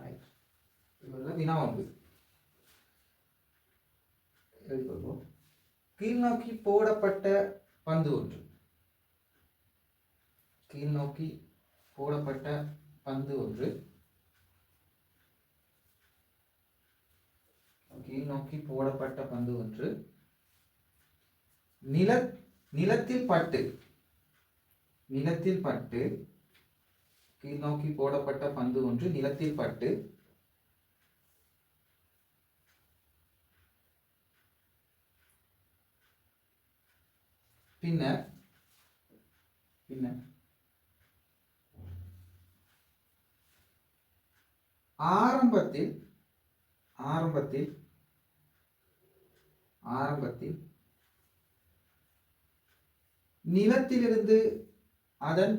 Right. இவெல்லாம் வினா ஒன்று எழுதிக்கொள்வோம். கீழ்நோக்கி போடப்பட்ட பந்து ஒன்று. கீழ்நோக்கி போடப்பட்ட பந்து ஒன்று. கீழ்நோக்கி போடப்பட்ட பந்து ஒன்று நிலத்தில் பட்டு கீழ்நோக்கி போடப்பட்ட பந்து ஒன்று நிலத்தில் பட்டு பின்னர் ஆரம்பத்தில் நிலத்திலிருந்து அதன்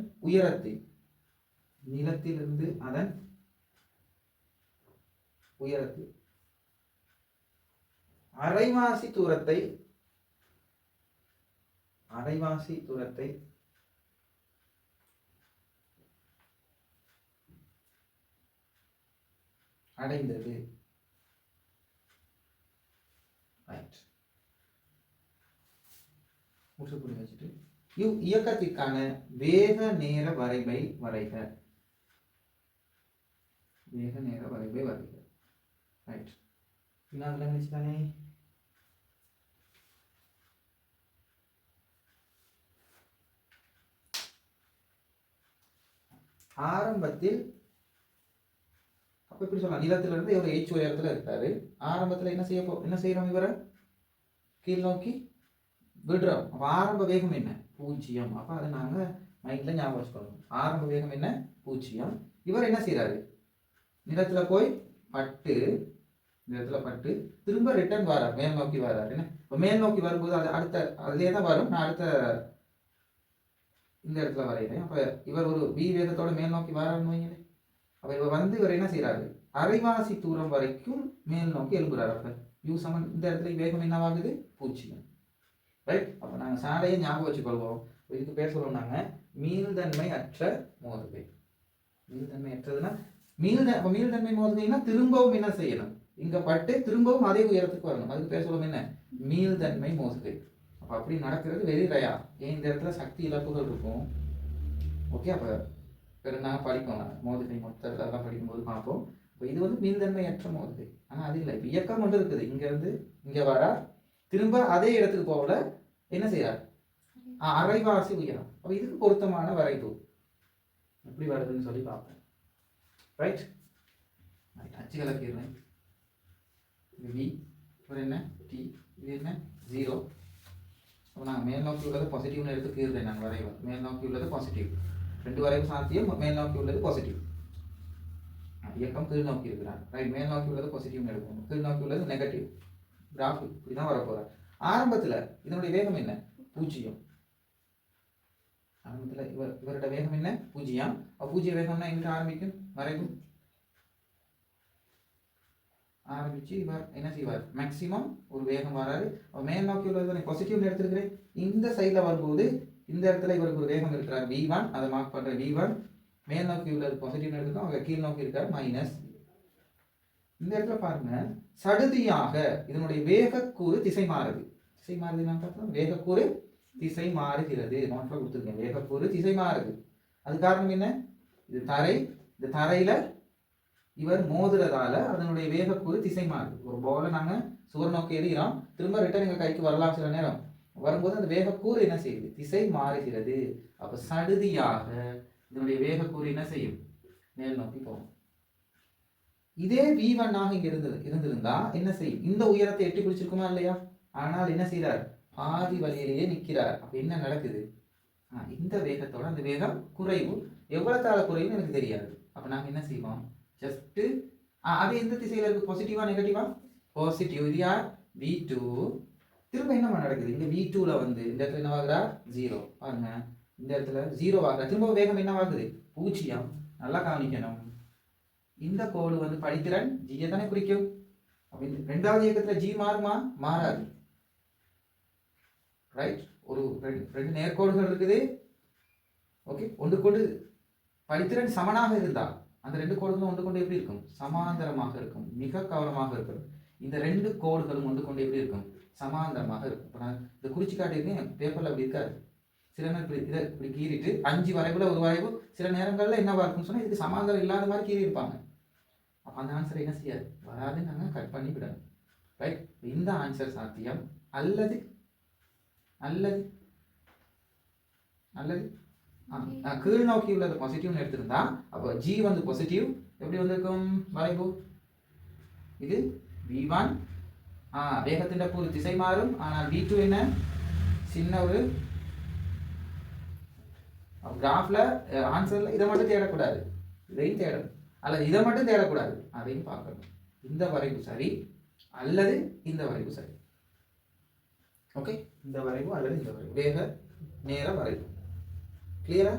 உயரத்தில் அரைவாசி தூரத்தை அடைந்தது. முற்றுப்புள்ளி வச்சுட்டு இயக்கத்திற்கான வேக நேர வரைவை வரைக. ரைட். நினைச்சுதானே ஆரம்பத்தில் அப்ப எப்படி சொல்லலாம், நிலத்தில இருந்து ஒரு h உயரத்துல இருக்காரு. ஆரம்பத்துல என்ன செய்யறோம், இவரை கீழ் நோக்கி விடுறோம். அப்ப ஆரம்ப வேகம் என்ன, 0. அப்ப அதை நாங்க மைண்ட்ல ஞாபகம் வச்சுக்கணும். ஆரம்ப வேகம் என்ன, 0. இவர் என்ன செய்யறாரு, நிலத்துல போய் பட்டு திரும்ப ரிட்டர்ன் வரார், மேல் நோக்கி வராரு. என்ன இப்ப மேல் நோக்கி வரும்போது அது அடுத்த அதுலேயே தான் வரும். நான் அடுத்த இந்த இடத்துல வரைகிறேன். அப்ப இவர் ஒரு v வேகத்தோட மேல் நோக்கி வராருன்னு வைங்க. அப்ப இவர் என்ன செய்யறாரு, அரைவாசி தூரம் வரைக்கும் மேல் நோக்கி எழுப்புறாரு. அப்ப u சமன் இந்த இடத்துல வேகம் என்னவாகுது, 0. ரைட். அப்ப நாங்க சாலையை ஞாபகம் வச்சுக்கொள்வோம். இதுக்கு பேர் சொல்லுவோம் நாங்க மீள்தன்மை அற்ற மோதுகை. மீள்தன்மை அற்றதுன்னா மீள்தன்மை மோதுகைன்னா திரும்பவும் என்ன செய்யணும், இங்க பட்டு திரும்பவும் அதே உயரத்துக்கு வரணும். அதுக்கு பேர் சொல்லுவோம் என்ன, மீள்தன்மை மோதுகை. அப்ப அப்படி நடக்கிறது வெரி ரயா. ஏன் இந்த இடத்துல சக்தி இழப்புகள் இருக்கும். ஓகே. அப்ப நாங்கள் படிப்போம், மோதுகை மொத்தம் படிக்கும்போது பார்ப்போம். இப்போ இது வந்து மீள்தன்மையற்ற மோதுகை. ஆனால் அது இல்லை, இப்போ இயக்கம் மட்டும் இருக்குது. இங்கேருந்து இங்கே வரா, திரும்ப அதே இடத்துக்கு போகல, என்ன செய்யறார், அரைவாசி உயரம். அப்போ இதுக்கு பொருத்தமான வரைவு எப்படி வருதுன்னு சொல்லி பார்ப்போம். ரைட். அச்சு கலக்கிறேன். இது v, இவர் என்ன t, இது என்ன 0. அப்போ நாங்கள் மேல் நோக்கி உள்ளது பாசிட்டிவ்னு எடுத்து கீழ்றேன். நாங்கள் வரைவோம். மேல் நோக்கி உள்ளது பாசிட்டிவ், ரெண்டு வரைவு சாத்தியம். மேல் நோக்கி உள்ளது பாசிட்டிவ். இயக்கம் கீழ் நோக்கி இருக்கிறார். ரைட். மேல் நோக்கி உள்ளது பாசிட்டிவ்னு எடுக்கணும், கீழ் நோக்கி உள்ளது நெகட்டிவ். கிராஃப் இப்படிதான் வரப்போறார். ஆரம்பத்துல இதனுடைய வேகம் என்ன, 0. ஆரம்பத்துல இவரோட வேகம் என்ன, 0. 0 வேகம்னா எங்க ஆரம்பிக்கும், வரைவு ஆரம்பிச்சு இவர் என்ன செய்வார், மேக்சிமம் ஒரு வேகம் வராரு. மேல் நோக்கி உள்ளது பாசிட்டிவ்னு எடுத்துருக்கிறேன். இந்த சைட்ல வரும்போது இந்த இடத்துல இவருக்கு ஒரு வேகம் இருக்கிறார் v1, அதை மார்க் பண்ற v1. மேல் நோக்கி உள்ளது பாசிட்டிவ் எடுத்துக்கோம், அவங்க கீழ் நோக்கி இருக்கார் மைனஸ். இந்த இடத்துல பாருங்க, சடுதியாக இதனுடைய வேகக்கூறு திசை மாறுது. வேகக்கூறு திசை மாறுகிறது. நோட்ல கொடுத்துருக்கேன், வேகக்கூறு திசை மாறுது. அது காரணம் என்ன, இது தரை, இந்த தரையில இவர் மோதுறதால அதனுடைய வேகக்கூறு திசை மாறுது. ஒரு போல நாங்க சுவர் நோக்கி எறிகிறோம், திரும்ப ரிட்டர்ன் எங்க கைக்கு வரலாம். சில நேரம் வரும்போது அந்த வேகக்கூறு என்ன செய்யுது, திசை மாறுகிறது. அப்ப சடுதியாக இதனுடைய வேகக்கூறு என்ன செய்யும், மேல் நோக்கி போகும். இதே v1 ஆக இங்க இருந்திருந்தா என்ன செய்யும், இந்த உயரத்தை எட்டி பிடிச்சிருக்குமா இல்லையா. ஆனால் என்ன செய்யறார், பாதி வழியிலேயே நிற்கிறார். அப்ப என்ன நடக்குது, இந்த வேகத்தோட அந்த வேகம் குறைவு. எவ்வளவு தாழ குறைவுன்னு எனக்கு தெரியாது. அப்ப நாங்க என்ன செய்வோம், ஜஸ்ட் அது எந்த திசையில இருக்கு, பாசிட்டிவா நெகட்டிவா, பாசிட்டிவ். இது யார், v2. திரும்ப என்னமா நடக்குது, இங்க v2ல வந்து இந்த இடத்துல என்னவாகுறா, 0. பாருங்க, இந்த இடத்துல 0 ஆகுறா. திரும்ப வேகம் என்னவாகுது, 0. நல்லா கவனிக்கணும். இந்த கோடு வந்து படித்திறன் g தானே குறிக்கும். ரெண்டாவது இயக்கத்துல g மாறுமா, மாறாது. ரைட். ஒரு ரெண்டு நேர்கோடுகள் இருக்குது. ஓகே. ஒன்றுக்கொண்டு படித்திறன் சமனாக இருந்தால் அந்த 2 கோடுகளும் ஒன்று கொண்டு எப்படி இருக்கும்? சமாந்தரமாக இருக்கும். மிக கவனமாக இருக்கணும். இந்த 2 கோடுகளும் ஒன்று கொண்டு எப்படி இருக்கும்? சமாந்தரமாக இருக்கும். இப்போ நான் இந்த குறிச்சு காட்டியிருக்கேன், பேப்பரில் அப்படி இருக்காது. சில நேரம் இப்படி இதை இப்படி கீறிட்டு 5 வரைவில் ஒரு வரைவு சில நேரங்களில் என்னவா இருக்குன்னு சொன்னால் இதுக்கு சமாந்தரம் இல்லாத மாதிரி கீறி இருப்பாங்க. அப்போ அந்த ஆன்சரை என்ன செய்யாது? வராதுன்னு நாங்கள் கட் பண்ணி விடணும். ரைட்? இந்த ஆன்சர் சாத்தியம் அல்லது அல்லது அல்லது கீழ் நோக்கி உள்ளது பாசிட்டிவ்னு எடுத்திருந்தா அப்போ ஜி வந்து பாசிட்டிவ் எப்படி வந்திருக்கும்? வரைவு இது V1 வேகத்தின் கூறு திசை மாறும். ஆனால் V2 என்ன? சின்ன ஒரு கிராஃப்ல ஆன்சர்ல இதை மட்டும் தேடக்கூடாது, இதையும் தேடணும். அல்லது இதை மட்டும் தேடக்கூடாது, அதையும் பார்க்கணும். இந்த வரைவு சரி அல்லது இந்த வரைவு சரி. ஓகே, இந்த வரைவு அல்லது இந்த வரைவு வேக நேர வரைவு. கிளியரா?